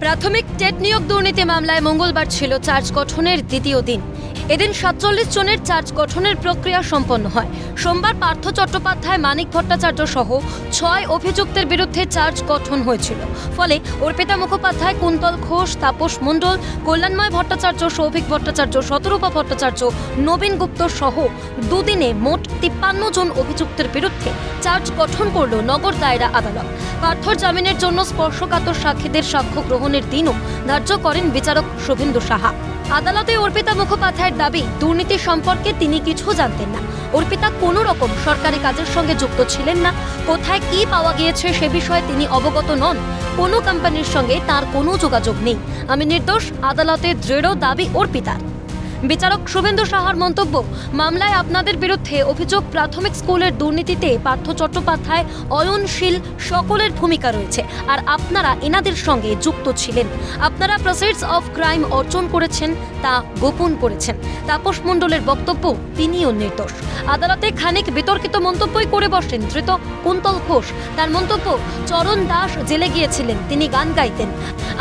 প্রাথমিক টেট নিয়োগ দুর্নীতি মামলায় মঙ্গলবার ছিল চার্জ গঠনের দ্বিতীয় দিন। এদিন ৪৭ জনের চার্জ গঠনের প্রক্রিয়া সম্পন্ন হয়। সোমবার পার্থ চট্টোপাধ্যায়, মানিক ভট্টাচার্য সহ ৬ অভিযুক্তের বিরুদ্ধে চার্জ গঠন হয়েছিল। ফলে অর্পিতা মুখোপাধ্যায়, কুন্তল ঘোষ, তাপস মণ্ডল, কল্যাণময় ভট্টাচার্য, সৌভিক ভট্টাচার্য, শতরূপা ভট্টাচার্য, নবীন গুপ্ত সহ দুদিনে মোট ৫৩ জন অভিযুক্তের বিরুদ্ধে চার্জ গঠন করল নগর দায়রা আদালত। পার্থর জামিনের জন্য স্পর্শকাতর সাক্ষীদের সাক্ষ্য গ্রহণের দিনও ধার্য করেন বিচারক শুভেন্দু সাহা। আদালতে অর্পিতা মুখোপাধ্যায়ের দাবি, দুর্নীতি সম্পর্কে তিনি কিছু জানতেন না। অর্পিতা কোনো রকম সরকারি কাজের সঙ্গে যুক্ত ছিলেন না। কোথায় কি পাওয়া গিয়েছে সে বিষয়ে তিনি অবগত নন। কোনো কোম্পানির সঙ্গে তার কোনো যোগাযোগ নেই। আমি নির্দোষ, আদালতে দৃঢ় দাবি অর্পিতার। বিচারক শুভেন্দু সাহার মন্তব্য, মামলায় আপনাদের বিরুদ্ধে অভিযোগ প্রাথমিক স্কুলের দুর্নীতিতে পার্থ চট্টোপাধ্যায়, অয়নশীল সকলের ভূমিকা রয়েছে, আর আপনারা এনাদের সঙ্গে যুক্ত ছিলেন। আপনারা প্রসিডস অফ ক্রাইম অর্জন করেছেন, তা গোপন করেছেন। তাপস মণ্ডলের বক্তব্য, তিনিও নির্দোষ। আদালতে খানিক বিতর্কিত মন্তব্যই করে বসেন ধৃত কুন্তল ঘোষ। তার মন্তব্য, চরণ দাস জেলে গিয়েছিলেন, তিনি গান গাইতেন।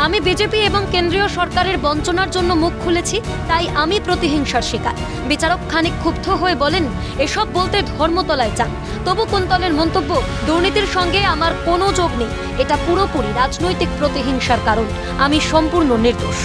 আমি বিজেপি এবং কেন্দ্রীয় সরকারের বঞ্চনার জন্য মুখ খুলেছি, তাই আমি প্রতিহিংসার শিকার। বিচারক খানিক ক্ষুব্ধ হয়ে বলেন, এসব বলতে ধর্মতলায় যান। তবু কুন্তলের মন্তব্য, দুর্নীতির সঙ্গে আমার কোনো যোগ নেই, এটা পুরোপুরি রাজনৈতিক প্রতিহিংসার কারণ, আমি সম্পূর্ণ নির্দোষ।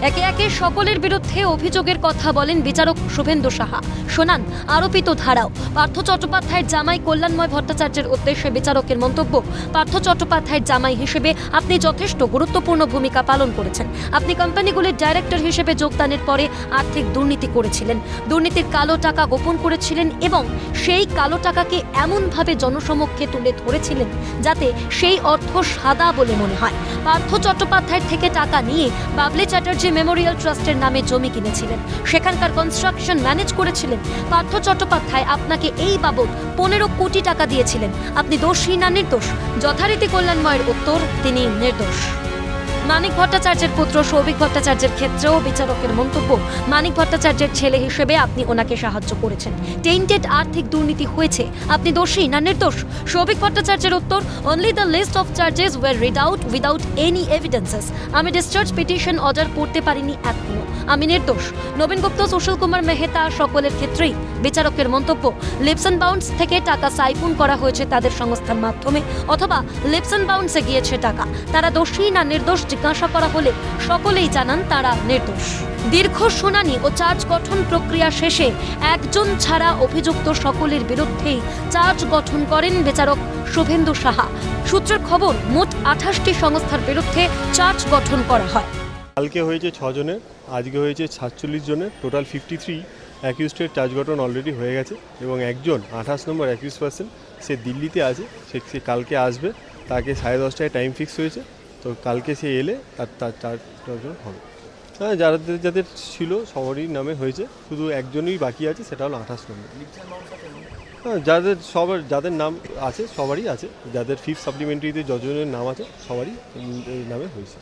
একে একে সকলের বিরুদ্ধে অভিযোগের কথা বলেন বিচারক শুভেন্দু সাহা। শোনান আরোপিত ধারাও। পার্থ চট্টোপাধ্যায়ের জামাই কল্যাণময় ভট্টাচার্যের উদ্দেশ্যে বিচারকের মন্তব্য, পার্থ চট্টোপাধ্যায়ের জামাই হিসেবে আপনি যথেষ্ট গুরুত্বপূর্ণ ভূমিকা পালন করেছেন। আপনি কোম্পানিগুলির ডাইরেক্টর হিসেবে যোগদানের পরে আর্থিক দুর্নীতি করেছিলেন, দুর্নীতির কালো টাকা গোপন করেছিলেন এবং সেই কালো টাকাকে এমনভাবে জনসমক্ষে তুলে ধরেছিলেন যাতে সেই অর্থ সাদা বলে মনে হয়। পার্থ চট্টোপাধ্যায়ের থেকে টাকা নিয়ে বাবলি চ্যাটার্জি মেমোরিয়াল ট্রাস্টের নামে জমি কিনেছিলেন, সেখানকার কনস্ট্রাকশন ম্যানেজ করেছিলেন। পার্থ চট্টোপাধ্যায় আপনাকে এই বাবদ ১৫ কোটি টাকা দিয়েছিলেন। আপনি দোষী না নির্দোষ? যথারীতি কল্যাণময়ের উত্তর, তিনি নির্দোষ। মানিক ভট্টাচার্যের পুত্র সৌভিক ভট্টাচার্যের ক্ষেত্রেও বিচারকের মন্তব্য, মানিক ভট্টাচার্যের ছেলে হিসেবে আপনি ওনাকে সাহায্য করেছেন। টেইন্টেড আর্থিক দুর্নীতি হয়েছে, আপনি দোষী না নির্দোষ? সৌভিক ভট্টাচার্যের উত্তর, only the list of charges were read out without any evidences. আমি ডিসচার্জ পিটিশন অর্ডার করতে পারিনি এখনো, আমি নির্দোষ। নবীন গুপ্ত, সুশীল কুমার মেহতা সকলের ক্ষেত্রেই বিচারকের মন্তব্য, লিপস অ্যান্ড বাউন্স থেকে টাকা সাইফুন করা হয়েছে তাদের সংস্থার মাধ্যমে, অথবা লিপস অ্যান্ড বাউন্সে গিয়েছে টাকা। তারা দোষী না নির্দোষ জিজ্ঞাসা করা হলে সকলেই জানান তারা নির্দোষ। দীর্ঘ শুনানি ও চার্জ গঠন প্রক্রিয়া শেষে একজন ছাড়া অভিযুক্ত সকলের বিরুদ্ধেই চার্জ গঠন করেন বিচারক শুভেন্দু সাহা। সূত্রের খবর, মোট ২৮টি সংস্থার বিরুদ্ধে চার্জ গঠন করা হয়। কালকে হয়েছে ৬ জনের, আজকে হয়েছে ৪৭ জনের, টোটাল 53 অ্যাকিউজডের চার্জ গঠন অলরেডি হয়ে গেছে এবং একজন ২৮ নম্বর অ্যাকিউজ পার্সন, সে দিল্লিতে আছে, সে কালকে আসবে। তাকে 10:30টায় টাইম ফিক্স হয়েছে, তো কালকে সে এলে তার চার্জ গঠন হবে। হ্যাঁ, যাদের ছিল সবারই নামে হয়েছে, শুধু একজনই বাকি আছে, সেটা হলো ২৮ নম্বর। হ্যাঁ, যাদের নাম আছে সবারই আছে, যাদের 5th সাপ্লিমেন্টারিতে যজনের নাম আছে সবারই নামে হয়েছে।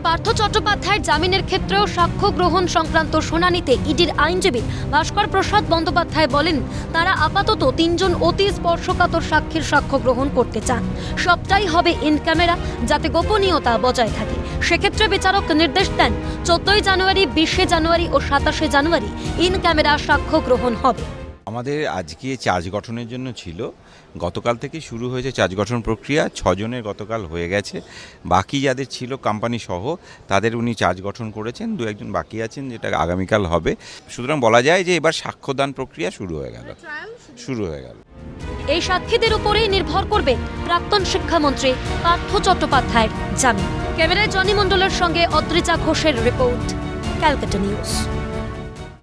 পার্থ চট্টোপাধ্যায়ের জামিনের ক্ষেত্রেও সাক্ষ্য গ্রহণ সংক্রান্ত শুনানিতে ইডির আইনজীবী ভাস্কর প্রসাদ বন্দ্যোপাধ্যায় বলেন, তারা আপাতত ৩ জন অতি স্পর্শকাতর সাক্ষীর সাক্ষ্য গ্রহণ করতে চান। সবটাই হবে ইন ক্যামেরা, যাতে গোপনীয়তা বজায় থাকে। সেক্ষেত্রে বিচারক নির্দেশ দেন, 14 জানুয়ারি, 20 জানুয়ারি ও 27 জানুয়ারি ইন ক্যামেরা সাক্ষ্য গ্রহণ হবে। আমাদের আজকে চার্জ গঠনের জন্য ছিল, গতকাল থেকে শুরু হয়েছে চার্জ গঠন প্রক্রিয়া। ৬ জনের গতকাল হয়ে গেছে, বাকি যাদের ছিল কোম্পানি সহ তাদের উনি চার্জ গঠন করেছেন। 2-1 জন বাকি আছেন, যেটা আগামীকাল হবে। সুতরাং বলা যায় যে এবার সাক্ষ্যদান প্রক্রিয়া শুরু হয়ে গেল। এই সাক্ষীদের উপরেই নির্ভর করবে প্রাক্তন শিক্ষামন্ত্রী পার্থ চট্টোপাধ্যায়ের জামিন। ক্যামেরায় জনি মণ্ডলের সঙ্গে অদ্রিজা ঘোষের রিপোর্ট, ক্যালকাটা নিউজ।